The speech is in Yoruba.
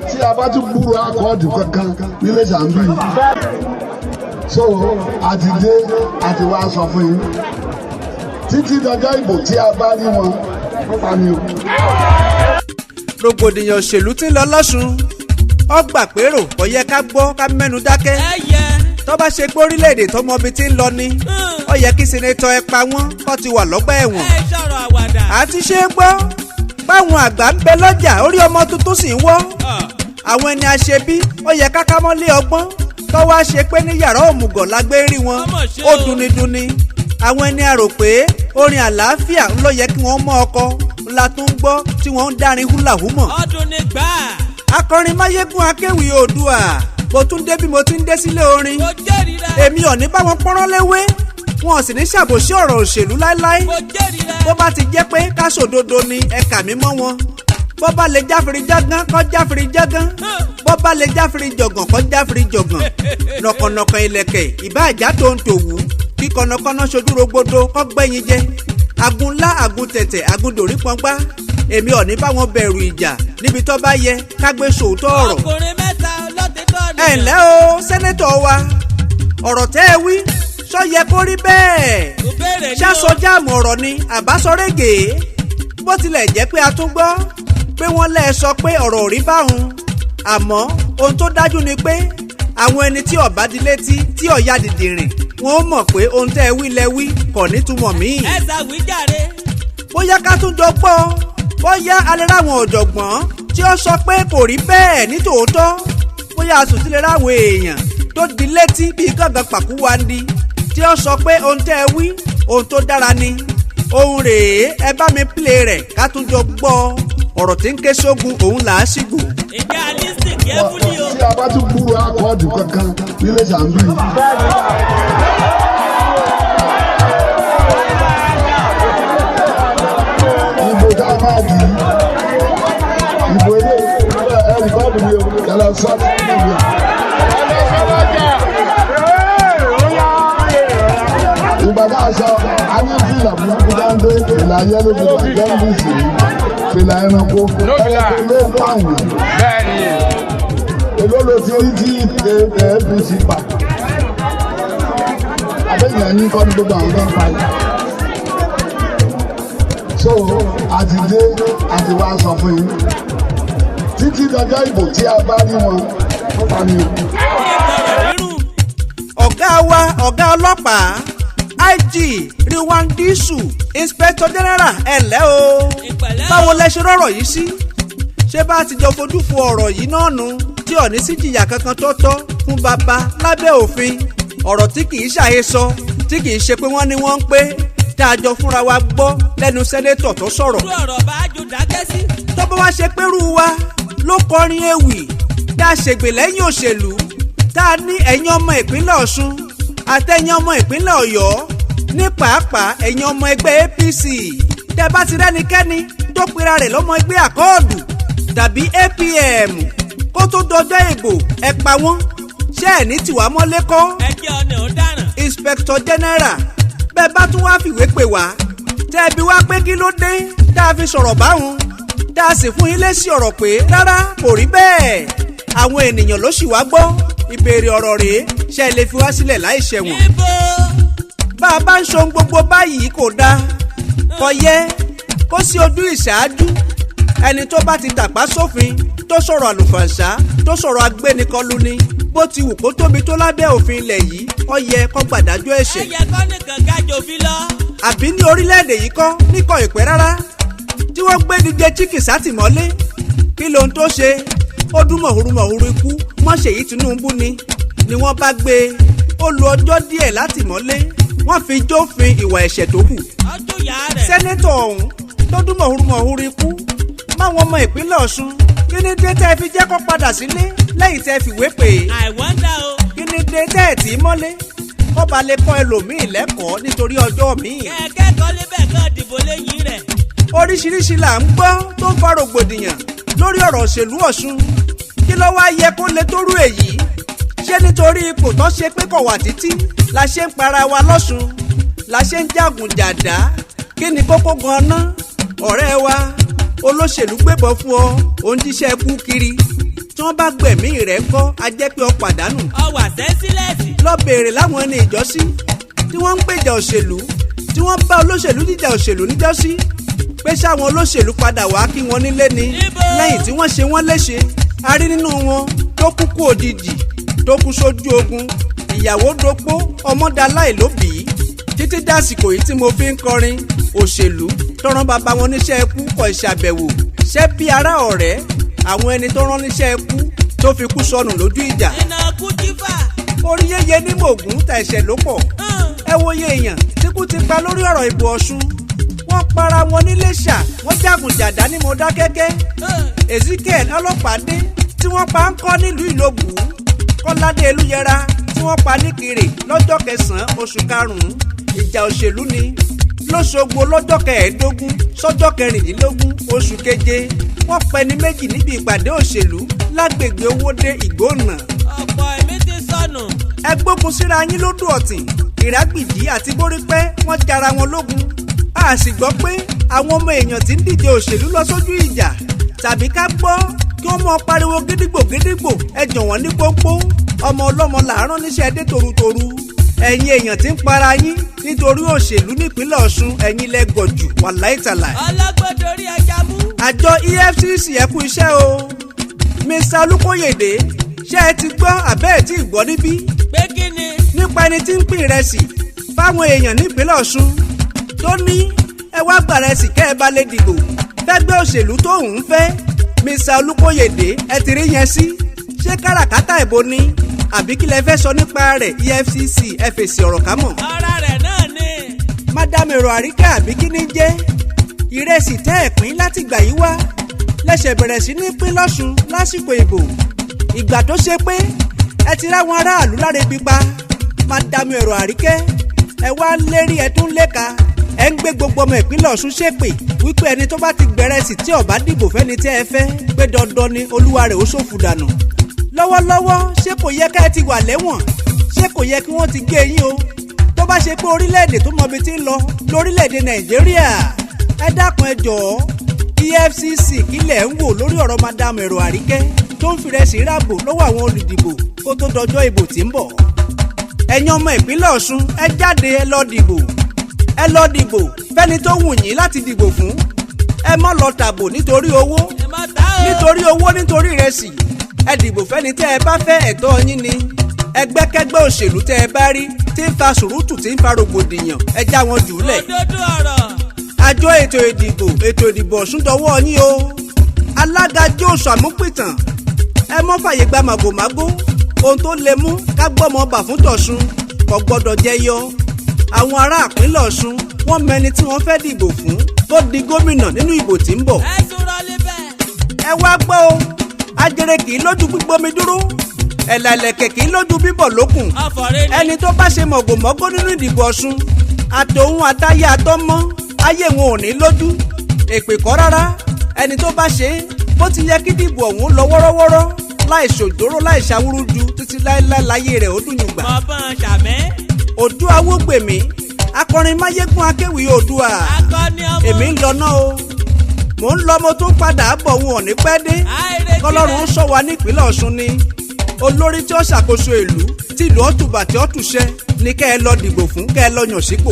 tí a bá tún gbúrò akọ́ọ̀dù kankan nílé sàmbí so àti dé àti wá sọ fún yín títí dọjọ́ ìbò tí a bá rí wọn pa ni o. rògbòdìyàn òṣèlú tí ń lọ lọ́sùn ọgbà pérò kò yẹ ká gbọ́ ká mẹ́nu dákẹ́ tó bá ṣe pé orílẹ̀-èdè tó mọ ibi tí ń lọ ni ó yẹ kí sẹ́nétọ̀ ẹ pa wọ́n kó ti wà lọ́gbà ẹ̀wọ̀n. àti ṣé gbọ́ báwọn àgbà ń bẹ lọ́jà orí ọmọ tuntun sì ń wọ́ àwọn ẹni àṣebí ó yẹ ká ká mọ́lé ọgbọ́n tó wá ṣe pé ní yàrá òmùgọ̀ la gbé rí wọn ó duniduni àwọn ẹni a rò pé orin àlàáfíà ń lọ yẹ kí wọ́n mọ ọkọ la tún gbọ́ tí wọ́n ń dárin húlàhúmọ̀. ọdún ní gbà. akọrin máyégún akéwì oòdùà mo tún dé bí mo ti ń dé sílé orin èmi ò ní bá wọn pọ́nrán léwé wọn ò sì ní ṣàbòsí ọ̀rọ̀ òṣèlú láéláé bó bá ti jẹ́ pé ká sòdodo ni ẹ̀ka mi mọ́ wọn bó bá lè jáfiri jágán kó jáfiri jágán bó bá lè jáfiri jọ̀gàn kó jáfiri jọ̀gàn nọ̀kànnọ̀kàn ìlẹ̀kẹ̀ ìbáàjá tó ń tòwú kí kọ̀nàkọ̀nà ṣojú rogbodo kó gbẹ̀yìn jẹ agunlá agun tẹ̀tẹ̀ agun dòrí pọ́npá èmi ò ní bá wọn bẹ̀rù ìjà níbi tó bá yẹ ká gbé sòótọ́ ọ̀rọ̀. ọkùnrin mẹ́ta lọ́tẹ̀tọ̀ ni. ẹ ǹlẹ́ o sẹ́nétọ̀ wa ọ̀rọ̀ tẹ́ ẹ wí sọ yẹ kó rí bẹ́ẹ̀ ṣáṣọ jáàmù ọ̀rọ̀ ni àbásọ̀rẹ́gẹ̀ bó tilẹ̀ jẹ́ pé a tún gbọ́ pé wọ́n lẹ́ẹ̀ sọ pé ọ̀rọ̀ ò rí báhun àmọ́ ohun tó dájú ni pé àwọn ẹni tí ọ̀bá di létí tí ọ̀ya dìde rìn wọ́n mọ̀ pé ohun tẹ́ ẹ wí lẹ wí kò nítumọ̀ míì. ẹ ṣàwíjàre. bóyá ká tún jọ gbọ́ bóyá alẹ́ ráwọn ọ̀jọ̀gbọ́n tí ó sọ pé kò rí bẹ́ẹ̀ ní tòótọ́ bóyá asòtílẹ̀ ráwọn èèyàn tó di létí bíi gángan pàkúwandi tí ó sọ pé ohun tẹ́ ẹ wí ohun tó dára ni ohun rèé ẹ bá mi pílé rẹ̀ ká tún jọ gbọ́ ọ̀rọ̀ tí ń ké sógun òun là á sígùn. ìjà lísì kẹ́fúlì o. tí a bá tún gbúrò akọ́ọ̀dù kankan nílé sàmbí. ìbò tá a máa dì í ìbò ilé ẹ̀rù bọ́ọ̀lù ni o yàrá sọ́ọ̀tì níbi à. ìgbà tá a sọ a ní fìlà burúkú dáńdé fìlà yẹlò fìlà gẹ́ńdìsì fìlà ẹranko ẹranko àwọn. bẹ́ẹ̀ni. èló ló ti rí tí APC pa abẹ́yẹn yín kọ́ ní gbogbo àwọn tó ń pa yìí. so àti dé àti wá sọ fún yín títí dọjọ́ ìbò tí a bá rí wọn pa ni o. ọ̀gá wa ọ̀gá ọlọ́pàá IG Riwandisu Inspector General ẹ̀lẹ́ o báwo lẹ ṣe rọ̀rọ̀ yìí sí ṣé bá ti jọ fojú fo ọ̀rọ̀ yìí náà nu tí ò ní sí jìyà kankan tó tọ́ fún bàbá lábẹ́ òfin ọ̀rọ̀ tí kì í ṣàhesọ tí kì í ṣe pé wọ́n ní wọ́n ń pé tá a jọ fúnra wa gbọ́ lẹ́nu sẹ́nétọ̀ tó sọ̀rọ̀. irú ọ̀rọ̀ bá a jù dákẹ́ sí. tó bá wá ṣe pérú wa ló kọrin ewì tá a ṣègbè lẹ́yìn òṣèlú tá a ní ẹ̀yin ọmọ ìpínlẹ̀ Ọ̀ṣun àtẹ̀yin ọmọ ìpínlẹ̀ Ọ̀yọ́ ní pàápàá ẹ̀yin ọmọ ẹgbẹ́ APC tẹ́ bá ti rẹ́nikẹ́ni tó pera rẹ̀ lọ́mọ ẹgbẹ́ àkọọ́dù tàbí APM kó tó dọjọ́ ìbò ẹ pa wọ́n ṣé ẹ̀ ní tiwa mọ́lé kọ́. ẹ jẹ́ ọ̀nà ọ̀daràn. Inspector General bẹ́ẹ̀ bá tún wá fìwé pè wá tẹ́ ẹ bí wá pé kí ló dé tá a fi sọ̀rọ̀ báwọn tá a sì fún yín lésì ọ̀rọ̀ pé rárá kò rí bẹ́ẹ̀ àwọn ènìyàn ló sì wá gbọ́ ìbéèrè ọ̀rọ̀ rèé ṣe lè fi wá sílẹ̀ láì ṣẹ̀wọ̀n. bá a bá ń ṣohun gbogbo báyìí kò dáa kò yẹ kó sí ojú ìṣáájú ẹni tó bá ti tàpá sófin tó sọ̀rọ̀ àlùfàǹṣá tó sọ̀rọ̀ agbénikọluni bó ti wù kó tóbi tó lábẹ́ òfin ilẹ̀ yìí ó yẹ kó gbàdájọ́ ẹ̀ṣẹ̀. ẹ yẹ kọ́ nìkan gájò fi lọ. àbí ní orílẹ̀-èdè yìí kọ́ níkọ̀ ìpẹ́ rárá tí wọ́n gbé DJ Chike sátìmọ́lé kí lohun tó ṣe ó dún mọ̀húrúmọ̀húrú ikú mọ́ṣèyí Tinubu ni wọ́n bá gbé ó lo ọjọ́ díẹ̀ látìmọ́lé wọ́n fi jófin ìwà ẹ̀ṣẹ̀ tó kù. ọdún yà rẹ̀. sẹ́nétọ̀ ọ̀hún tó dún mọ̀húrúmọ̀húrú ikú máwọn ọmọ ìpínlẹ̀ Ọ̀ṣun kí ni dé tẹ́ ẹ fi jẹ́ kó padà sílé lẹ́yìn tẹ́ ẹ fìwé pè é. àìwọ́ndà o. kí ni dé tẹ́ ẹ tì í mọ́lé kó ba lè kọ́ ẹlòmíì lẹ́kọ̀ọ́ nítorí ọjọ́ míì. kẹ̀kẹ́ kọ́lé bẹ́ẹ̀ kan dìbò lẹ́yìn rẹ̀. oríṣiríṣi là ń gbọ́ tó ń fa rògbòdìyàn lórí ọ̀rọ̀ òṣèlú Ọ̀ṣun kí ló wá yẹ kó lè tórú èyí ṣé nítorí ipò tó ṣe pé kò wà títí la ṣe ń para wa lọ́ṣun la ṣe ń jagun jàdá kí ni kókó gan-an ọ̀rẹ́ wa olóṣèlú gbébọn fún ọ òun jíṣẹ́ kú kiri tí wọ́n bá gbẹ̀mí rẹ̀ kọ́ a jẹ́ pé ọ pàdánù. ọwà sẹ́ńsílẹ̀sì. lọ béèrè láwọn ẹni ìjọ́sí tí wọ́n ń gbèjà òṣèlú tí wọ́n bá olóṣèlú jíjà òṣèlú níjọ́sí pé sáwọn olóṣèlú padà wá kí wọ́n nílé ni lẹ́yìn tí wọ́n ṣe wọ́n léṣe. a rí nínú wọn tó kúkú òjijì tó kú sójú ogun ìyàwó dopó ọmọdàláì ló bì í títí dásìkò yìí tí mo fi ń kọrin òṣèlú tọrọ bàbá wọn níṣẹ́ ikú kọ ìṣàbẹ̀wò ṣé bí ará ọ̀rẹ́ àwọn ẹni tó rán níṣẹ́ ikú tó fi kú sọnù lójú ìjà. iná kú jífà. orí yéye ní mògùn ta ẹ̀ṣẹ̀ ló pọ̀. ẹ wo iye èèyàn tí kú ti pa lórí ọ̀rọ̀ ìbò Ọ̀ṣun wọ́n para wọn níléṣà wọ́n jàgùnjàdá ní Mọdákẹ́kẹ́. Ezekiel ọlọ́pàdé tí wọ́n pa ń kọ́ nílùú Ìlóbù Kọ́ládé Elúyẹra tí wọ́n pa ní Kírè lọ́jọ́ 9 oṣù karùn-ún ìjà òṣèlú ni lọ́ṣogbo lọ́jọ́ 15 sọ́jọ́ 16 oṣù keje wọ́n pẹni méjì níbi ìpàdé òṣèlú lágbègbè Owódé Ìgbónà. ọ̀pọ̀ ẹ̀mí ti sọnù. ẹ gbógun síra yín lódù ọ̀tìn Ìrágbìjí àti Bórípẹ́ wọ́n jara wọn lógun. a sì gbọ́ pé àwọn ọmọ èèyàn tí ń díje òṣèlú lọ sójú ìjà tàbí ká gbọ́ kí wọ́n mọ pariwo gídígbò gídígbò ẹ jọ̀wọ́n ní pópó ọmọ ọlọ́mọ làárọ̀ níṣẹ́ dé torutoru. ẹ̀yin èèyàn tí ń para yín nítorí òṣèlú nípínlẹ̀ Ọ̀ṣun ẹ̀yin lẹ gọ̀jù wàláìtàlà. ọlọ́gbọ́dọ̀rí ẹja mú. àjọ EFCC ẹ kú iṣẹ́ o. Mr. Olúkóyèdé ṣé ẹ ti gbọ́ àbẹ́ ẹ̀ tí ì gbọ́ níbí. pé kí ni. nípa ẹni tí ń pín ìrẹsì fáwọn èèyàn nípínlẹ̀ Ọ̀ṣun tó ní ẹ wá gbàrẹsì kẹ́ ẹ bá lè dìbò fẹ́gbẹ́ òṣèlú tó ń fẹ́. Mr. Olúkóyèdé ẹ ti rí yẹn sí ṣé káràkátà ìbò ni àbí kí lẹ fẹ́ sọ nípa rẹ̀ EFCC ẹ fèsì ọ̀rọ̀ ká mọ̀. ọ̀rọ̀ rẹ̀ náà ni. Madam Èrò Àríkẹ́ àbí kí ni jẹ́ ìrẹsì tẹ́ ẹ̀ pín láti gbà yí wá lẹ́sẹ̀ bẹ̀rẹ̀ sí ní pín lọ́sùn lásìkò ìbò ìgbà tó ṣe pé ẹ ti ráwọn aráàlú láre pípa. Madam Èrò Àríkẹ́ ẹ wá lérí ẹ tún léka ẹ ń gbé gbogbo ọmọ ìpínlẹ̀ Ọ̀ṣun ṣépè wípé ẹni tó bá ti gbẹrẹsì tí ó bá dìbò fẹ́ni tí ẹ fẹ́ pé dandan ni olúwa rẹ̀ ó ṣòfò dànù. lọ́wọ́lọ́wọ́ ṣé kò yẹ ká ẹ ti wà lẹ́wọ̀n ṣé kò yẹ kí wọ́n ti gé yín o tó bá ṣe pé orílẹ̀-èdè tó mọbi tí ń lọ lórílẹ̀-èdè Nàìjíríà ẹ dákun ẹ jọ̀ọ́ EFCC kílẹ̀ ń wò lórí ọ̀rọ̀ Madam Èrò Àríkẹ́ tó ń fìrẹsì ráàbò lọ́wọ́ àwọn olùdìbò kó tó dọjọ́ ìbò tí ń bọ̀. ẹ̀yin ọmọ ìpínlẹ̀ Ọ̀ṣun ẹ jáde ẹ lọ dìbò fẹ́ni tó wù yín láti dìbò fún. ẹ má lọ tàbò nítorí owó nítorí ìrẹsì ẹ dìbò fẹ́ni tẹ́ ẹ bá fẹ́ ẹ̀tọ́ yín ni. ẹgbẹ́kẹ́gbẹ́ òṣèlú tẹ́ ẹ bá rí tí ń fa sùúrùtù tí ń fa rògbòdìyàn ẹ já wọn jùlẹ̀. òdodo ọ̀rọ̀. àjọ ètò ìdìbò Ọ̀ṣun dọwọ́ yín o. alága Jóòsù Àmúpìtàn ẹ mọ́ fàyè gba màgòmágó ohun tó lè mú ká gbọ́mọ bà fún tọ̀ṣun kò gbọ́dọ̀ jẹyọ. àwọn ará ìpínlẹ̀ Ọ̀ṣun wọ́n mẹni tí wọ́n fẹ́ dìbò fún tó di gómìnà nínú ìbò tí ń bọ̀. ẹ tún rọlé bẹ́ẹ̀. ẹ wá gbọ́ o ajere kì í lójú gbígbómi dúró ẹ̀là ìlẹ̀kẹ̀ kì í lójú bíbọ̀ lókun. ọ̀fọ̀rẹ́ ni. ẹni tó bá ṣe mọ̀gòmọ́gó nínú ìdìbò Ọ̀ṣun àtòun àtayé àtọmọ́ ayé wọn ò ní lójú èpè kọ́ rárá. ẹni tó bá ṣe bó ti yẹ kí dìbò ọ̀hún lọ wọ́rọ́wọ́rọ́ láì ṣòjóró láì ṣàwúrúju títí láéláé láyé rẹ̀ ó dùn yùngbà. mọ̀bọ́n ṣàmẹ́. Òdúà Awógbèmí akọrin máyégún akéwì Òdúà akọni ọmọ. èmi ń lọ náà o mò ń lọ mo tún padà bọ̀ wọn ò ní pẹ́ dé. àìrètí kọlọ́run ń sọ wa nípínlẹ̀ Ọ̀ṣun ni olórí tí ó ṣàkóso ìlú tí ìlú ọ̀tùbà tí ó túṣẹ́ ni kẹ́ ẹ lọ dìbò fún kẹ́ ẹ lọ yàn sípò.